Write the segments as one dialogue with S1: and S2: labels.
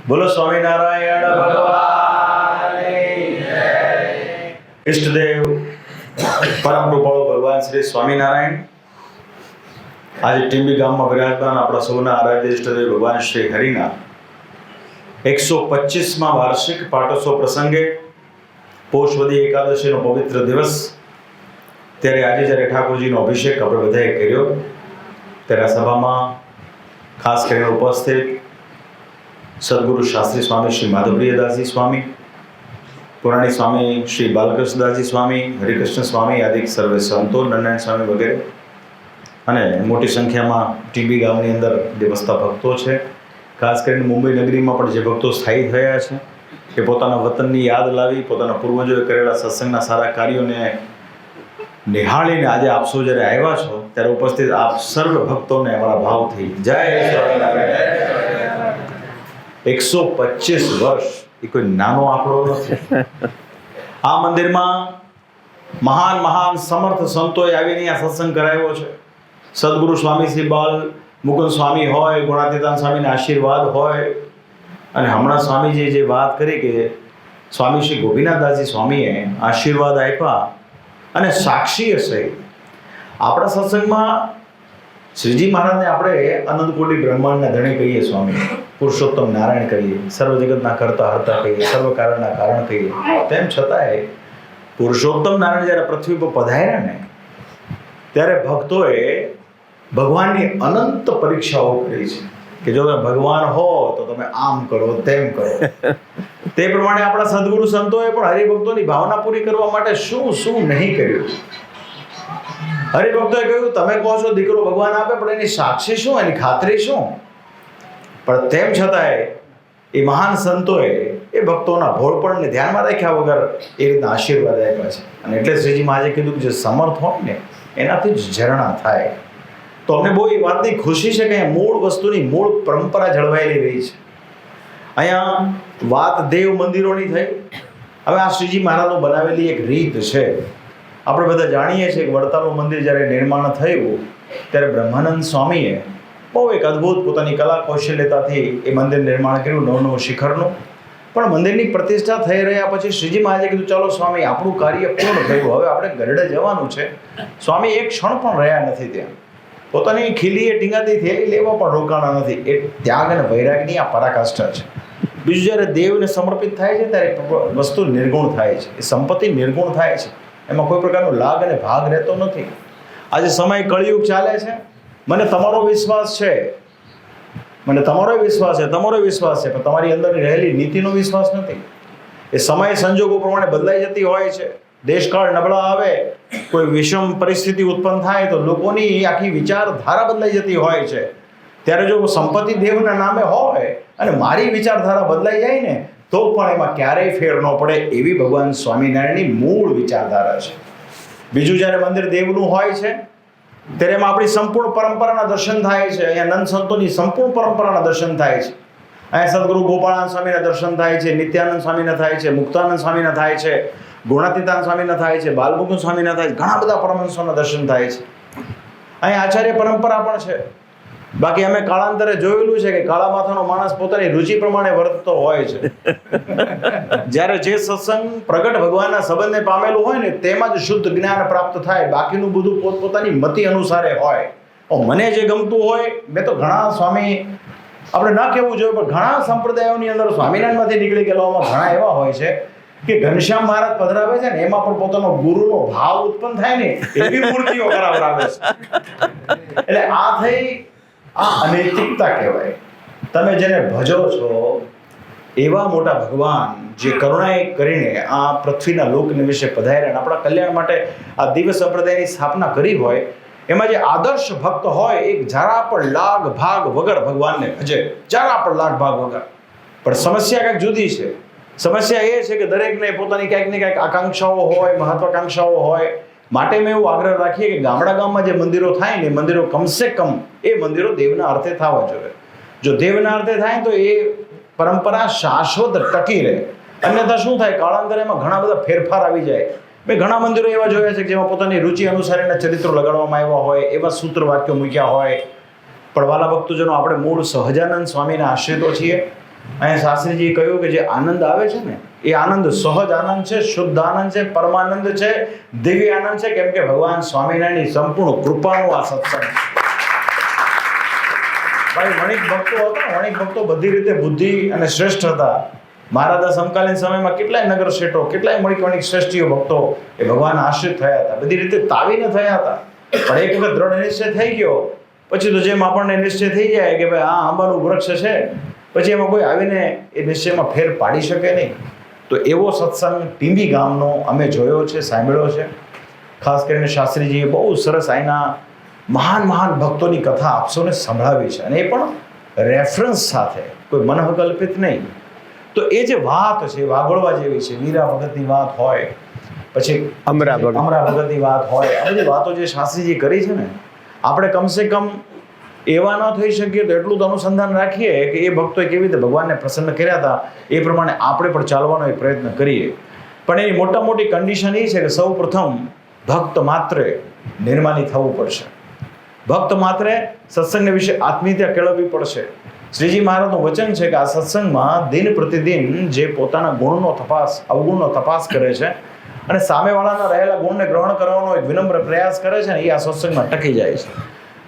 S1: બોલો સ્વામિનારાયણ ભગવાનની જય. ઈષ્ટદેવ પરમ કૃપાળુ ભગવાન શ્રી સ્વામિનારાયણ આજે ટીંબી ગામમાં વિરાજમાન આપણા સૌના આરાધ્ય ઈષ્ટદેવ ભગવાન શ્રી હરિના 125માં વાર્ષિક પાટોત્સવ પ્રસંગે પોષવદી એકાદશીનો પવિત્ર દિવસ, ત્યારે આજે જ્યારે ઠાકોરજીનો અભિષેક આપણે બધાએ કર્યો, ત્યારે આ સભામાં ખાસ કરીને ઉપસ્થિત સદગુરુ શાસ્ત્રી સ્વામી શ્રી માધવપ્રિયદાસજી સ્વામી, પુરાણી સ્વામી શ્રી બાલકૃષ્ણદાસજી સ્વામી, હરિકૃષ્ણ સ્વામી આદિ સર્વે સંતો, નરનારાયણ સ્વામી વગેરે, અને મોટી સંખ્યામાં ટીંબી ગામની અંદર જે વસતા ભક્તો છે, ખાસ કરીને મુંબઈ નગરીમાં પણ જે ભક્તો સ્થાયી થયા છે, કે પોતાના વતનની યાદ લાવી પોતાના પૂર્વજોએ કરેલા સત્સંગના સારા કાર્યોને નિહાળીને આજે આપ સૌ જ્યારે આવ્યા છો, ત્યારે ઉપસ્થિત આપ સર્વ ભક્તોને અમારા ભાવથી જય સ્વામિનારાયણ. 125 વર્ષ એ કોઈ નાનો આંકડો નથી. આ મંદિરમાં મહાન મહાન સમર્થ સંતોએ આવીને આ સત્સંગ કરાવ્યો છે. સદગુરુ સ્વામી શ્રી બાલ મુકુંદ સ્વામી હોય, ગુણાતીતાન સ્વામીના આશીર્વાદ હોય, અને હમણાં સ્વામીજીએ જે વાત કરી કે સ્વામી શ્રી ગોપીનાથદાસજી સ્વામીએ આશીર્વાદ આપ્યા અને સાક્ષી હશે. આપણા સત્સંગમાં શ્રીજી મહારાજને આપણે અનંતકોટી બ્રહ્માંડના ધણી કહીએ, સ્વામી પુરુષોત્તમ નારાયણ કહીએ, સર્વ જગતના કરતા હરતા કહીએ, સર્વ કારણના કારણ કહીએ. તેમ છતાંય પુરુષોત્તમ નારાયણ જ્યારે પૃથ્વી પર પધાર્યા ને, ત્યારે ભક્તોએ ભગવાનની અનંત પરીક્ષાઓ કરી છે કે જો તમે ભગવાન હો તો તમે આમ કરો, તેમ કરો. તે પ્રમાણે આપણા સદગુરુ સંતોએ પણ હરિભક્તોની ભાવના પૂરી કરવા માટે શું શું નહીં કર્યું. હરિભક્તોએ કહ્યું, તમે કહો છો દીકરો ભગવાન આપે, પણ એની સાક્ષી શું, એની ખાતરી શું? પણ તેમ છતાંય એ મહાન સંતોએ એ ભક્તોના ભોળપણને ધ્યાનમાં રાખ્યા વગર એ રીતના આશીર્વાદ આપ્યા છે. અને એટલે શ્રીજી મહારાજે કીધું કે જે સમર્થ હોય ને એનાથી જ ઝરણા થાય. તો અમને બહુ એ વાતની ખુશી છે કે મૂળ વસ્તુની મૂળ પરંપરા જળવાયેલી રહી છે. અહીંયા વાત દેવ મંદિરોની થઈ. હવે આ શ્રીજી મહારાજનું બનાવેલી એક રીત છે. આપણે બધા જાણીએ છીએ કે વડતાલનું મંદિર જ્યારે નિર્માણ થયું ત્યારે બ્રહ્માનંદ સ્વામીએ બહુ એક અદ્ભુત પોતાની કલા કૌશલ્યતાથી એ મંદિર નિર્માણ કર્યું, નવનું શિખરનું. પણ મંદિરની પ્રતિષ્ઠા થઈ રહ્યા પછી શ્રીજી મહારાજે કીધું, ચાલો સ્વામી આપણું કાર્ય પૂર્ણ થયું, હવે આપણે ગરડે જવાનું છે. સ્વામી એક ક્ષણ પણ રહ્યા નથી ત્યાં. પોતાની ખીલીએ ટીંગાતી થેલી લેવા પણ રોકાણા નથી. એ ત્યાગ અને વૈરાગની આ પરાકાષ્ઠા છે. બીજું જ્યારે દેવને સમર્પિત થાય છે ત્યારે વસ્તુ નિર્ગુણ થાય છે, એ સંપત્તિ નિર્ગુણ થાય છે, એમાં કોઈ પ્રકારનો લાગ અને ભાગ રહેતો નથી. આજે સમય કળિયુગ ચાલે છે. મને તમારો વિશ્વાસ છે, મને તમારો વિશ્વાસ છે, તમારો વિશ્વાસ છે, પણ તમારી અંદરની રહેલી નીતિનો વિશ્વાસ નથી. એ સમય સંજોગો પ્રમાણે બદલાઈ જતી હોય છે. દેશકાળ નબળા આવે, કોઈ વિષમ પરિસ્થિતિ ઉત્પન્ન થાય તો લોકોની આખી વિચારધારા બદલાઈ જતી હોય છે. ત્યારે જો સંપત્તિ દેવના નામે હોય અને મારી વિચારધારા બદલાઈ જાય ને, તો પણ એમાં ક્યારેય ફેર ન પડે. એવી ભગવાન સ્વામિનારાયણની મૂળ વિચારધારા છે. બીજું જ્યારે મંદિર દેવનું હોય છે ત્યારે એમાં આપણી સંપૂર્ણ પરંપરાના દર્શન થાય છે. અહીંયા નંદ સંતોની સંપૂર્ણ પરંપરાના દર્શન થાય છે. અહીંયા સદગુરુ ગોપાળાનંદ સ્વામીના દર્શન થાય છે, નિત્યાનંદ સ્વામીના થાય છે, મુક્તાનંદ સ્વામીના થાય છે, ગુણાતીતાન સ્વામીના થાય છે, બાલમુકુંદ સ્વામીના થાય છે, ઘણા બધા પરમહંસોના દર્શન થાય છે. અહીંયા આચાર્ય પરંપરા પણ છે. બાકી અમે કાળાંતરે જોયેલું છે કે કાળા માથાનો માણસ પોતાની રુચિ પ્રમાણે વર્તતો હોય છે. જ્યારે જે સત્સંગ પ્રગટ ભગવાનના સંબંધને પામેલું હોય ને તેમાં જ શુદ્ધ જ્ઞાન પ્રાપ્ત થાય. બાકીનું બધું પોતપોતાની મતિ અનુસારે હોય. મને જે ગમતું હોય, મેં તો ઘણા સ્વામી, આપણે ના કહેવું જોઈએ પણ ઘણા સંપ્રદાયોની અંદર સ્વામિનારાયણમાંથી નીકળી ગયેલાઓમાં ઘણા એવા હોય છે કે ઘનશ્યામ મહારાજ પધરાવે છે ને એમાં પણ પોતાનો ગુરુનો ભાવ ઉત્પન્ન થાય ને એવી મૂર્તિઓ કરાવડાવે છે. એટલે આ થઈ આ અનૈતિકતા કહેવાય. તમે જેને ભજો છો એવા મોટા ભગવાન જે કરુણાએ કરીને આ પૃથ્વીના લોકને વિશે પધાર્યા, આપણા કલ્યાણ માટે આ દિવ્ય સંપ્રદાયની સ્થાપના કરી હોય, એમાં જે આદર્શ ભક્ત હોય એક જરા પણ લાગ ભાગ વગર ભગવાનને ભજે, જરા પણ લાગ ભાગ વગર. પણ સમસ્યા કંઈક જુદી છે. સમસ્યા એ છે કે દરેકને પોતાની ક્યાંક ને ક્યાંક આકાંક્ષાઓ હોય, મહત્વાકાંક્ષાઓ હોય. માટે મેં એવું આગ્રહ રાખીએ કે ગામમાં જે મંદિરો થાય ને, મંદિરો કમસે કમ એ મંદિરો દેવના અર્થે થવા જોઈએ. જો દેવના અર્થે થાય તો એ પરંપરા શાશ્વત ટકી રહે. અન્યથા શું થાય, કાળાંતરે એમાં ઘણા બધા ફેરફાર આવી જાય. મેં ઘણા મંદિરો એવા જોયા છે કે જેમાં પોતાની રુચિ અનુસાર એના ચરિત્રો લગાડવામાં આવ્યા હોય, એવા સૂત્ર વાક્યો મૂક્યા હોય. પણ વાલા ભક્તજનો, આપણે મૂળ સહજાનંદ સ્વામીના આશ્રિતો છીએ. અહીંયા શાસ્ત્રીજીએ કહ્યું કે જે આનંદ આવે છે ને એ આનંદ સહજ આનંદ છે, શુદ્ધ આનંદ છે, પરમાનંદ છે, દિવ્ય આનંદ છે, કેમ કે ભગવાન સ્વામિનારાયણની સંપૂર્ણ કૃપાનો આ સત્સંગ છે. ભાઈ વણિક ભક્તો હતા, વણિક ભક્તો બધી રીતે બુદ્ધિ અને શ્રેષ્ઠ હતા. મહારાજા સમકાલીન સમયમાં કેટલાય નગર શેઠો, કેટલાય વણિક શ્રેષ્ઠીઓ ભક્તો એ ભગવાન આશ્રિત થયા હતા, બધી રીતે તાવીને થયા હતા. પણ એક વખત દ્રઢ નિશ્ચય થઈ ગયો પછી તો જેમ આપણને નિશ્ચય થઈ જાય કે ભાઈ આ આંબાનું વૃક્ષ છે, પછી એમાં કોઈ આવીને એ નિશ્ચયમાં ફેર પાડી શકે નહીં. તો એવો સત્સંગ ટીંબી ગામનો અમે જોયો છે, સાંભળ્યો છે. ખાસ કરીને શાસ્ત્રીજીએ બહુ સરસ આના મહાન મહાન ભક્તોની કથા આપ સૌને સંભળાવી છે, અને એ પણ રેફરન્સ સાથે, કોઈ મનઃકલ્પિત નહીં. તો એ જે વાત છે વાગોળવા જેવી છે. વીરા ભગતની વાત હોય, પછી અમરા ભગતની વાત હોય, આ બધી વાતો જે શાસ્ત્રીજી કરી છે ને, આપણે કમસે કમ એવા ન થઈ શકીએ તો એટલું તો અનુસંધાન રાખીએ કે એ ભક્તોએ કેવી રીતે ભગવાનને પ્રસન્ન કર્યા હતા એ પ્રમાણે આપણે પણ ચાલવાનો એક પ્રયત્ન કરીએ. પણ એની મોટા મોટી કન્ડિશન એ છે કે સૌ પ્રથમ ભક્ત માત્રે નિર્માની થવું પડશે. ભક્ત માત્રે સત્સંગ વિશે આત્મીયતા કેળવવી પડશે. શ્રીજી મહારાજનું વચન છે કે આ સત્સંગમાં દિન પ્રતિદિન જે પોતાના ગુણનો તપાસ, અવગુણનો તપાસ કરે છે અને સામેવાળાના રહેલા ગુણને ગ્રહણ કરવાનો એક વિનમ્ર પ્રયાસ કરે છે ને, એ આ સત્સંગમાં ટકી જાય છે.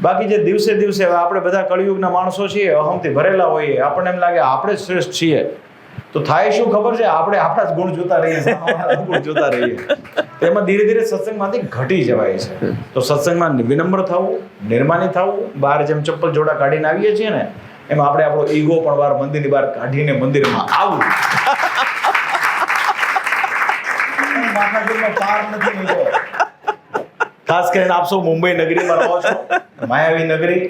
S1: બાકી જે દિવસે દિવસે આપણે બધા કળિયુગના માણસો છીએ, અહમથી ભરેલા હોઈએ, આપણને એમ લાગે આપણે જ શ્રેષ્ઠ છીએ, તો થાય શું ખબર છે, આપણે આપણા જ ગુણ જોતા રહીએ, ગુણ જોતા રહીએ. એમાં ધીરે ધીરે સત્સંગમાંથી ઘટી જવાય છે. તો સત્સંગમાં વિનમ્ર થવું, નિર્માની થવું, બહાર જેમ ચપ્પલ જોડા કાઢીને આવીએ છીએ ને, એમાં આપણે આપણો ઈગો પણ બહાર મંદિરની બહાર કાઢીને મંદિરમાં આવવું. પાર નથી નીકળો. ખાસ કરીને આપ સૌ મુંબઈ નગરીમાં રહો છો, માયાવી નગરી.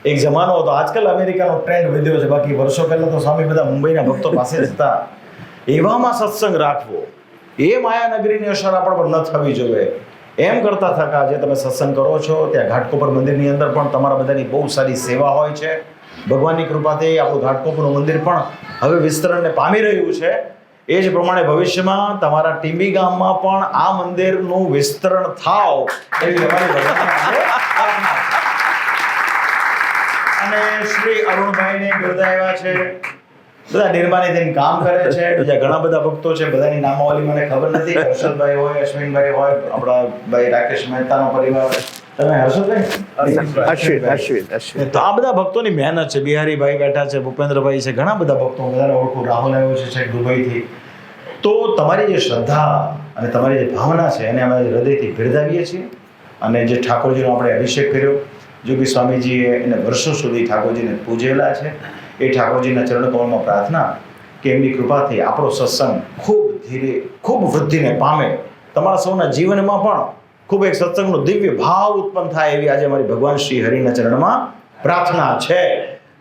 S1: એક જમાનો હતો, આજકાલ અમેરિકાનો ટ્રેન્ડ વધ્યો છે, બાકી વર્ષો પહેલા તો સ્વામી બધા મુંબઈના ભક્તો પાસે જ હતા. એવામાં સત્સંગ રાખવો, એ માયા નગરીની અસર આપણા પર ન થવી જોઈએ. એમ કરતા થકા જે તમે સત્સંગ કરો છો ત્યાં ઘાટકોપર મંદિરની અંદર પણ તમારા બધાની બહુ સારી સેવા હોય છે. ભગવાનની કૃપાથી આપણું ઘાટકોપરનું મંદિર પણ હવે વિસ્તરણને પામી રહ્યું છે. એ જ પ્રમાણે ભવિષ્યમાં તમારા ટીંબી ગામમાં પણ આ મંદિરનું વિસ્તરણ થાવ એવી અમારી પ્રાર્થના. અને શ્રી અરુણભાઈને બિરદાવ્યા છે, બધા નિર્માની થઈને કામ કરે છે. બીજા ઘણા બધા ભક્તો છે, બધાની નામાવલી મને ખબર નથી. હર્ષદભાઈ હોય, અશ્વિનભાઈ હોય, આપણા ભાઈ રાકેશ મહેતાનો પરિવાર, તમે હર્ષદભાઈ? તો આ બધા ભક્તોની મહેનત છે. બિહારીભાઈ બેઠા છે, ભૂપેન્દ્રભાઈ છે, ઘણા બધા ભક્તો, બધાને ઓળખું. રાહુલ આવ્યો છે દુબઈથી. તો તમારી જે શ્રદ્ધા અને તમારી જે ભાવના છે એને અમે હૃદયથી બિરદાવીએ છીએ. અને જે ઠાકોરજીનો આપણે અભિષેક કર્યો, જોગી સ્વામીજીએ એને વર્ષો સુધી ઠાકોરજીને પૂજેલા છે, એ ઠાકોરજીના ચરણકમળમાં પ્રાર્થના કે એમની કૃપાથી આપણો સત્સંગ ખૂબ વૃદ્ધિને પામે. તમારા સૌના જીવનમાં પણ ખૂબ એક સત્સંગનો દિવ્ય ભાવ ઉત્પન્ન થાય એવી આજે અમારી ભગવાન શ્રી હરિના ચરણમાં પ્રાર્થના છે.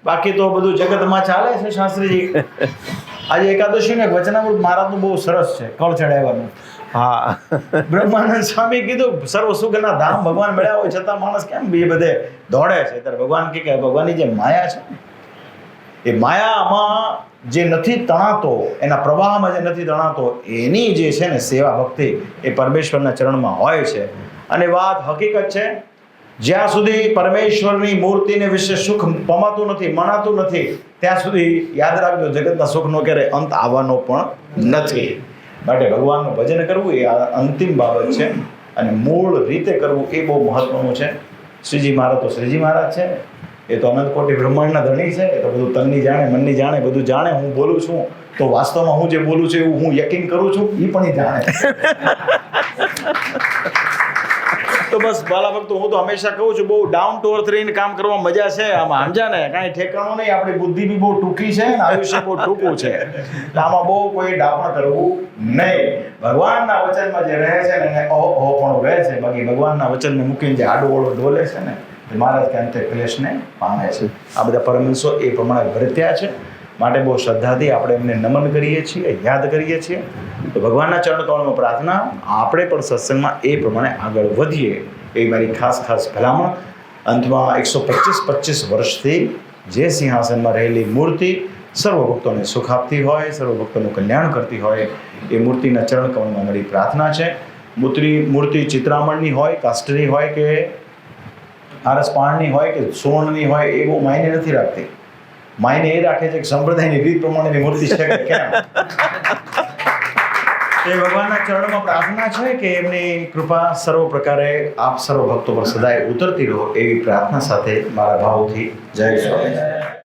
S1: બાકી તો બધું જગતમાં ચાલે છે. શાસ્ત્રીજી આજે એકાદશી ને વચનામૃત મહારાજનું બહુ સરસ છે, કળ ચડાવવાનું. હા, બ્રહ્માનંદ સ્વામી કીધું સર્વ સુખના ધામ ભગવાન મળ્યા હોય છતાં માણસ કેમ બે બધે દોડે છે? ત્યારે ભગવાન કે ભગવાનની જે માયા છે, એ માયામાં જે નથી તણાતો, એના પ્રવાહમાં જે નથી તણાતો, એની જે છે ને સેવા ભક્તિ એ પરમેશ્વરના ચરણમાં હોય છે. અને વાત હકીકત છે, જ્યાં સુધી પરમેશ્વરની મૂર્તિને વિશે સુખ પમાતું નથી, મનાતું નથી, ત્યાં સુધી યાદ રાખજો જગતના સુખનો ક્યારેય અંત આવવાનો પણ નથી. માટે ભગવાનનું ભજન કરવું એ અંતિમ બાબત છે, અને મૂળ રીતે કરવું એ બહુ મહત્વનું છે. શ્રીજી મહારાજ તો શ્રીજી મહારાજ છે, એ તો અનંત કોટી બ્રહ્માંડના ધણી છે. એ તો બધું તનની જાણે, મનની જાણે, બધું જાણે. હું બોલું છું તો વાસ્તવમાં હું જે બોલું છું એવું હું યકીન કરું છું, એ પણ એ જાણે. તો બસ બાલા ભક્તો, હું તો હંમેશા કહું છું, બહુ ડાઉન ટુ અર્થ રહીને કામ કરવા મજા છે આમાં, સમજા ને? કાંઈ ઠેકાણું નહીં. આપણી બુદ્ધિ બી બહુ ટૂંકી છે ને આયુષ્ય બહુ ટૂંકું છે. આમાં બહુ કોઈ ડાપણ કરવું નહીં. ભગવાનના વચનમાં જે રહે છે ને એને ઓહો પણ રહે છે. બાકી ભગવાનના વચનને મૂકીને જે આડોવળો ડોલે છે ને, મહારાજ કે અંતે ક્લેશને પામે છે. આ બધા પરમહંસો એ પ્રમાણે વર્ત્યા છે. માટે બહુ શ્રદ્ધાથી આપણે એમને નમન કરીએ છીએ, યાદ કરીએ છીએ. તો ભગવાનના ચરણકમળમાં પ્રાર્થના, આપણે પણ સત્સંગમાં એ પ્રમાણે આગળ વધીએ એ મારી ખાસ ભલામણ. અંતમાં 125 વર્ષથી જે સિંહાસનમાં રહેલી મૂર્તિ સર્વ ભક્તોને સુખ આપતી હોય, સર્વ ભક્તોનું કલ્યાણ કરતી હોય, એ મૂર્તિના ચરણકમળમાં મારી પ્રાર્થના છે. મૂર્તિ ચિત્રામણની હોય, કાષ્ટની હોય કે આરસ પાણની હોય કે સુવર્ણની હોય, એ બહુ માયને નથી રાખતી. માયને એ રાખે છે કે સંપ્રદાયની રીત પ્રમાણેની મૂર્તિ છે કે કેમ. એ ભગવાનના ચરણોમાં પ્રાર્થના છે કે એમની કૃપા સર્વ પ્રકારે આપ સર્વ ભક્તો પર સદાય ઉતરતી રહો એવી પ્રાર્થના સાથે મારા ભાવથી જય સ્વામી.